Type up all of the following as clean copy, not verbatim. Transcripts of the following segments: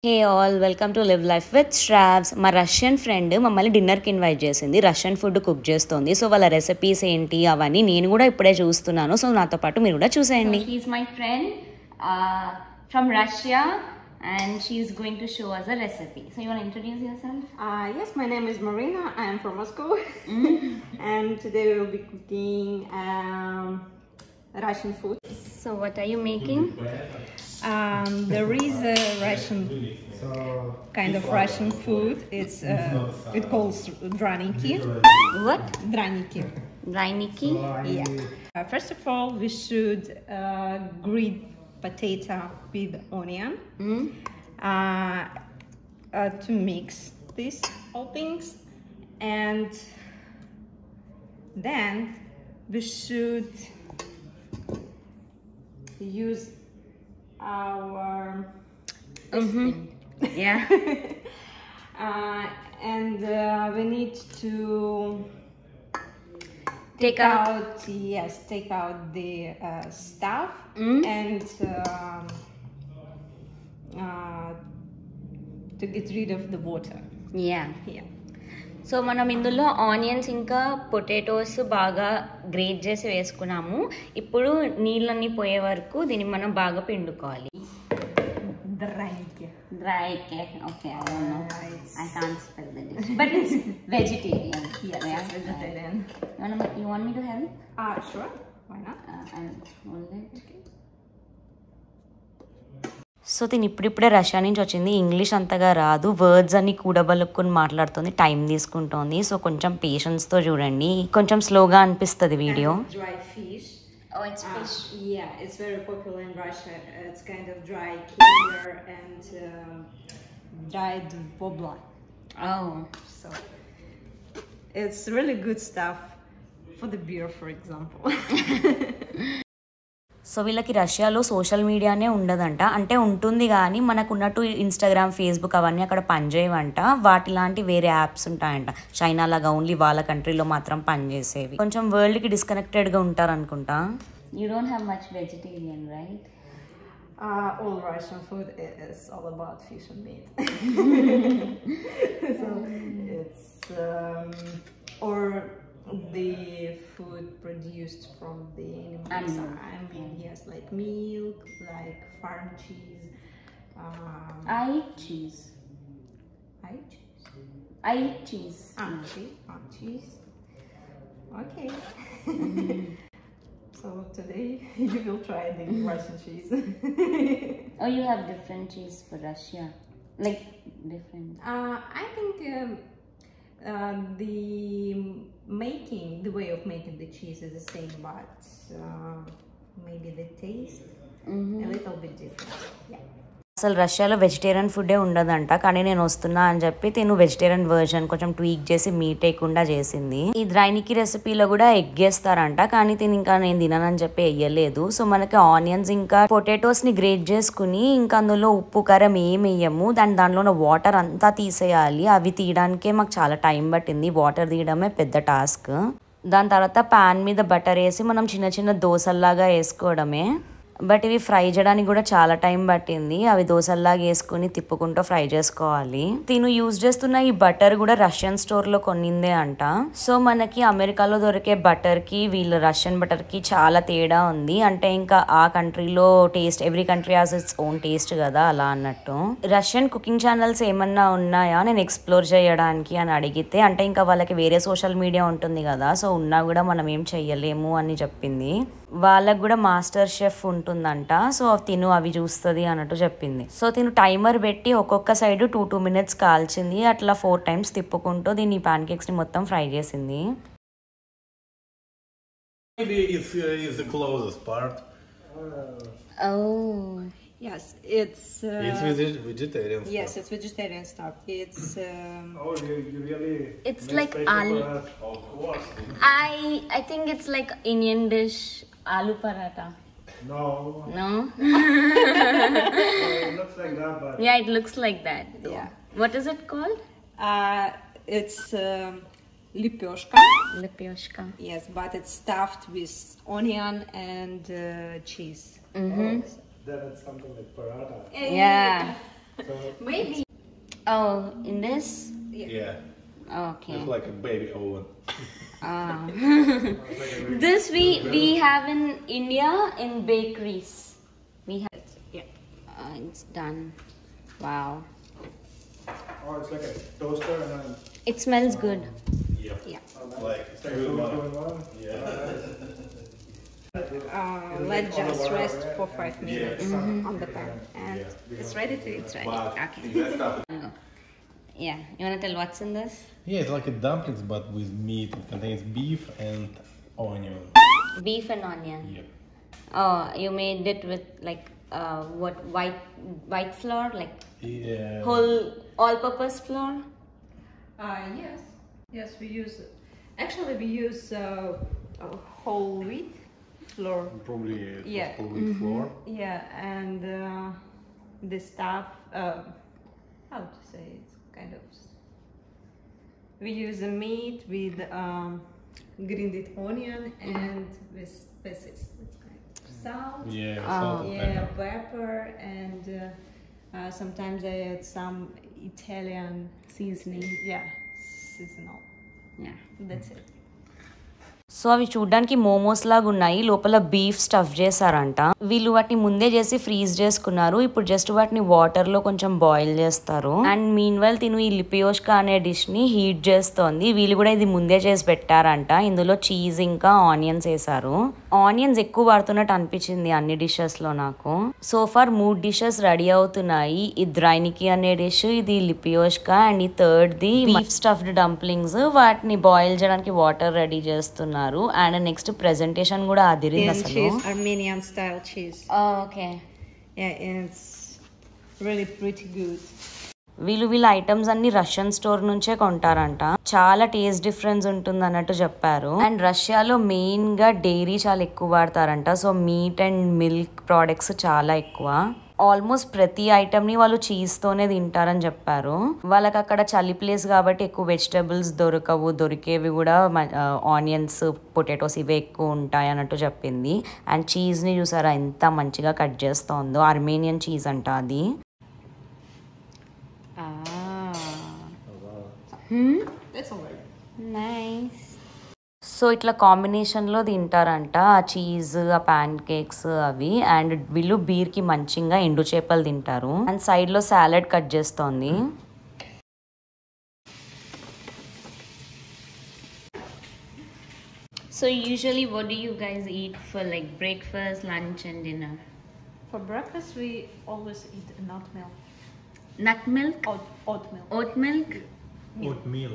Hey all welcome to live life with Shravs. మా Russian friend మమ్మల్ని డిన్నర్కి ఇన్వైట్ చేసింది. రష్యన్ ఫుడ్ కుక్ చేస్తుంది. సో వాళ్ళ రెసిపీస్ ఏంటి అవన్నీ నేను కూడా ఇప్పుడే చూస్తున్నాను. సో నాతో పాటు మీరు కూడా చూసేయండి. She is my friend from Russia and she is going to show us a recipe. So you want to introduce yourself? Yes, my name is Marina. I am from Moscow. And today we will be cooking Russian food. So what are you making? There is a Russian kind of Russian food. It calls draniki. What? Draniki. Draniki? Yeah. First of all, we should grate potato with onion to mix these all things, and then we should use our Yeah. and we need to Take out take out the stuff and to get rid of the water. Yeah. Yeah. So మనం ఇందులో onions ఇంకా potatoes బాగా great చేసి వేసుకున్నాము. ఇప్పుడు నీళ్ళన్నీ పోయే వరకు దీన్ని మనం బాగా పిండుకోవాలి. Draniki. Okay, I don't know. I can't spell the dish. But it's vegetarian. Yes, it's vegetarian. You want me to help? Sure. Why not? I'll hold it. So దీని ఇప్పుడిప్పుడే రష్యా నుంచి వచ్చింది. ఇంగ్లీష్ అంతగా రాదు, వర్డ్స్ అన్ని కూడబలుక్కుని మాట్లాడుతుంది, time తీసుకుంటోంది. So కొంచెం పేషెన్స్తో చూడండి, కొంచెం స్లోగా అనిపిస్తుంది video. Dry fish. Oh, it's fish. Yeah, it's very popular in Russia. It's kind of dry kinder and dried bobla. Oh. So it's really good stuff for the beer, for example. So వీళ్ళకి రష్యాలో social మీడియానే ఉండదంట. అంటే ఉంటుంది కానీ మనకు ఉన్నట్టు Instagram, Facebook అవన్నీ అక్కడ పనిచేయవంట. వాటి లాంటి వేరే యాప్స్ ఉంటాయంట. చైనా లాగా ఓన్లీ వాళ్ళ కంట్రీలో మాత్రం పనిచేసేవి. కొంచెం వరల్డ్కి డిస్కనెక్టెడ్గా ఉంటారు అనుకుంటా. You don't have much vegetarian, right? All Russian food is all about fish and meat. So it's or the food produced from the animals. I mean, yes, like milk, like farm cheese. I eat cheese. I eat cheese. I eat cheese. Farm cheese. Okay. So today you will try the Russian cheese. Oh, you have different cheese for Russia, like different. I think the way of making the cheese is the same, but maybe the taste a little bit different. Yeah. అసలు రష్యాలో vegetarian ఫుడ్డే ఉండదంట. కానీ నేను వస్తున్నా అని చెప్పి తిను వెజిటేరియన్ వర్జన్ కొంచెం ట్వీక్ చేసి మీట్ వేయకుండా చేసింది. ఈ ద్రైనికి రెసిపీలో కూడా ఎగ్ వేస్తారంట, కానీ తిని ఇంకా నేను తిననని చెప్పి వేయలేదు. సో మనకి ఆనియన్స్ ఇంకా పొటాటోస్ ని గ్రేట్ చేసుకుని ఇంకా అందులో ఉప్పు కారం ఏం వేయము, దానిలో ఉన్న వాటర్ అంతా తీసేయాలి. అవి తీయడానికే మాకు చాలా టైం పట్టింది. వాటర్ తీయడమే పెద్ద టాస్క్. దాని తర్వాత పాన్ మీద బటర్ వేసి మనం చిన్న చిన్న దోశల్లాగా వేసుకోవడమే. బట్ ఇవి ఫ్రై చేయడానికి కూడా చాలా టైం పట్టింది. అవి దోశల్లాగా వేసుకుని తిప్పుకుంటూ ఫ్రై చేసుకోవాలి. తిను యూజ్ చేస్తున్న ఈ బటర్ కూడా రష్యన్ స్టోర్లో కొనిందే అంట. సో మనకి అమెరికాలో దొరికే బటర్కి వీళ్ళ రష్యన్ బటర్కి చాలా తేడా ఉంది. అంటే ఇంకా ఆ కంట్రీలో taste, every country has its own taste కదా, అలా అన్నట్టు. రష్యన్ కుకింగ్ ఛానల్స్ ఏమన్నా ఉన్నాయా నేను ఎక్స్ప్లోర్ చేయడానికి అని అడిగితే, అంటే ఇంకా వాళ్ళకి వేరే సోషల్ మీడియా ఉంటుంది కదా, సో ఉన్నా కూడా మనం ఏం చెయ్యలేము అని చెప్పింది. వాళ్ళకు కూడా మాస్టర్ షెఫ్ ఉంటుందంట. సో తిను అవి చూస్తుంది అన్నట్టు చెప్పింది. సో తిను టైమర్ పెట్టి ఒక్కొక్క సైడ్ 2 minutes కాల్చింది. అట్లా 4 times తిప్పుకుంటూ దీన్ని ప్యాన్ కేక్స్ ని మొత్తం ఫ్రై చేసింది. Maybe it's the closest part. Oh. Yes, it's vegetarian stuff. Yes, it's vegetarian stuff. It's you really It's like aloo. Of course. I think it's like Indian dish, aloo paratha. No. No? It looks like that, but Yeah, it looks like that. Yeah. What is it called? it's lipyoshka. Lipyoshka. Yes, but it's stuffed with onion and cheese. then it's something like paratha. Yeah. Maybe. Oh, in this? Yeah. Okay. It's like a baby oven. This we have in India in bakeries. We have. Yeah. It's done. Wow. Oh, it's like a toaster and then It smells good. Yep. Yeah. Like it's like good two one. in one. Yeah. Let's just rest for 5 minutes Mm-hmm. on the pan, and it's ready to eat. But Okay. that stuff. Yeah. You wanna tell what's in this? Yeah, it's like a dumplings but with meat. It contains beef and onion. Beef and onion. Yep. Oh, you made it with like what white flour, like Yeah. whole all-purpose flour. Yes, we use. Actually, we use whole wheat flour. Probably Yeah. whole wheat flour. Yeah, and the stuff. How to say it? Kind of. We use the meat with grinded onion and with spices. It's kind of salt. Yeah, salt and Yeah, pepper. pepper, and sometimes I add some Italian Seasoning. yeah, seasonal. Yeah. That's it. So అవి చూడ్డానికి మోమోస్ లాగా ఉన్నాయి, లోపల beef stuff చేశారంట. వీళ్ళు వాటిని ముందే చేసి ఫ్రీజ్ చేసుకున్నారు, ఇప్పుడు జస్ట్ వాటిని వాటర్ లో కొంచెం బాయిల్ చేస్తారు. అండ్ మీన్ వైల్ తిను ఈ లిపియోష్కా అనే డిష్ ని హీట్ చేస్తోంది. వీళ్ళు కూడా ఇది ముందే చేసి పెట్టారంట. ఇందులో చీజ్ ఇంకా ఆనియన్స్ వేసారు. ఆనియన్స్ ఎక్కువ వాడుతున్నట్టు అనిపించింది అన్ని డిషెస్ లో నాకు. సో ఫార్ 3 డిషెస్ రెడీ అవుతున్నాయి. ఈ ద్రైనికి అనే డిష్, ఇది లిపియోష్కా, అండ్ ఈ third the beef stuffed dumplings. వాటిని బాయిల్ చేయడానికి వాటర్ రెడీ చేస్తున్నారు. అండ్ నెక్స్ట్ ప్రెజెంటేషన్ కూడా అదిరింది అసలు. Cheese, Armenian style cheese. Okay. Yeah, it's really pretty good. వీళ్ళ ఐటమ్స్ అన్ని రష్యన్ స్టోర్ నుంచే కొంటారంట. చాలా టేస్ట్ డిఫరెన్స్ ఉంటుంది అన్నట్టు చెప్పారు. అండ్ రష్యాలో మెయిన్ గా డైరీ చాలా ఎక్కువ వాడతారంట. So meet and milk products చాలా ఎక్కువ. ఆల్మోస్ట్ ప్రతి ఐటమ్ ని వాళ్ళు చీజ్ తోనే తింటారని చెప్పారు. వాళ్ళకి అక్కడ చలి ప్లేస్ కాబట్టి ఎక్కువ వెజిటబుల్స్ దొరకవు, దొరికేవి కూడా ఆనియన్స్, పొటాటోస్ ఇవే ఎక్కువ ఉంటాయి అన్నట్టు చెప్పింది. అండ్ చీజ్ ని చూసారా ఎంత మంచిగా కట్ చేస్తోందో. ఆర్మేనియన్ చీజ్ అంట అది. That's all right. Nice. So ఇట్లా కాంబినేషన్లో తింటారంట ఆ చీజ్, ఆ ప్యాన్ కేక్స్ అవి. అండ్ వీళ్ళు బీర్కి మంచిగా ఎండు చేపలు తింటారు. అండ్ సైడ్లో సాలడ్ కట్ చేస్తోంది. So usually what do you guys eat for like breakfast, lunch and dinner? For breakfast, we always eat nut milk. Nut milk, Oat milk. oat milk, Oatmeal.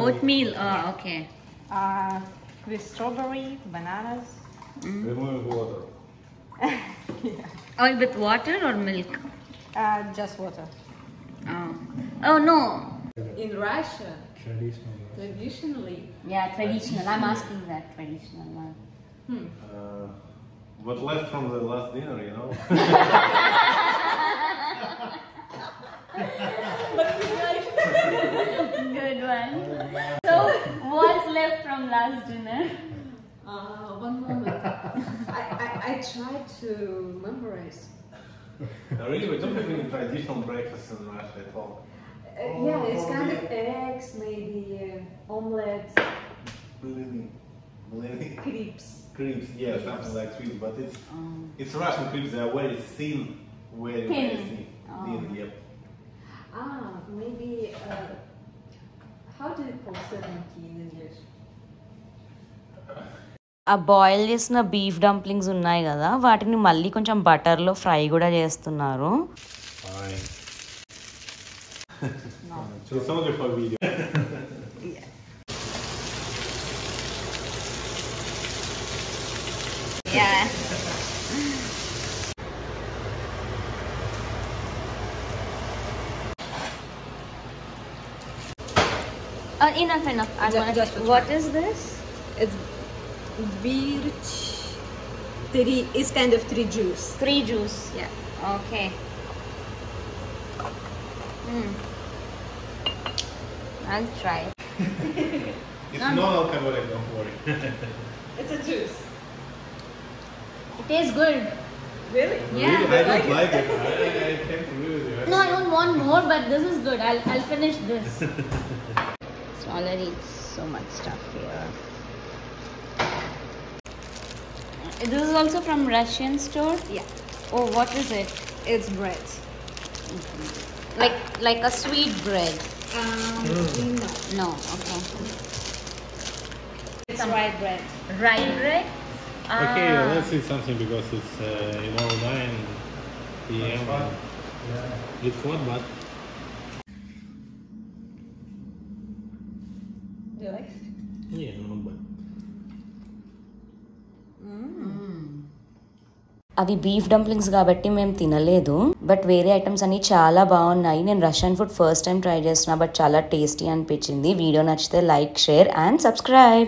oatmeal. Oh, okay. With strawberry, bananas. Remove water. Oh, with water or milk? Just water. Oh no. In Russia, traditionally, Yeah, traditional. I'm asking that traditional one. What left from the last dinner, you know? Good one. So, what's left from last dinner? one moment. I tried to memorize. Really, we don't have any traditional breakfast in Russia at all. Yeah, it's kind of eggs, maybe omelette, Blini. crepes. Crepes, yeah, something like sweet, but it's Russian crepes. They are very thin, very Thin. thin. Thin, yep. Maybe. How do you call serenki in English? ఆ boil చేసిన beef dumplings ఉన్నాయి కదా, వాటిని మళ్ళీ కొంచెం బటర్లో fry కూడా చేస్తున్నారు. Fine. It's only for video. Yeah. Enough. What is this? It's birch. It's kind of tree juice. Tree juice. Yeah. Okay. I'll try. It's non-alcoholic, don't worry. It's a juice. It tastes good. Really? Yeah. Really, I don't like it. I tend to agree with you. No, I don't want more, but this is good. I'll finish this. It's already so much stuff here. This is also from Russian store. Yeah. Oh, what is it? It's bread. Like a sweet bread. No. No, okay. It's rye bread. Rye bread. Okay, Ah. let's eat something because it's 9 p.m. It's hot, but Do you like it? yeah, not bad. అవి beef dumplings కాబట్టి మేము తినలేదు, but వేరే items అన్ని చాలా బాగున్నాయి. నేను Russian food first time try చేస్తున్నా, బట్ చాలా టేస్టీ అనిపించింది. వీడియో నచ్చితే లైక్, షేర్ అండ్ సబ్స్క్రైబ్.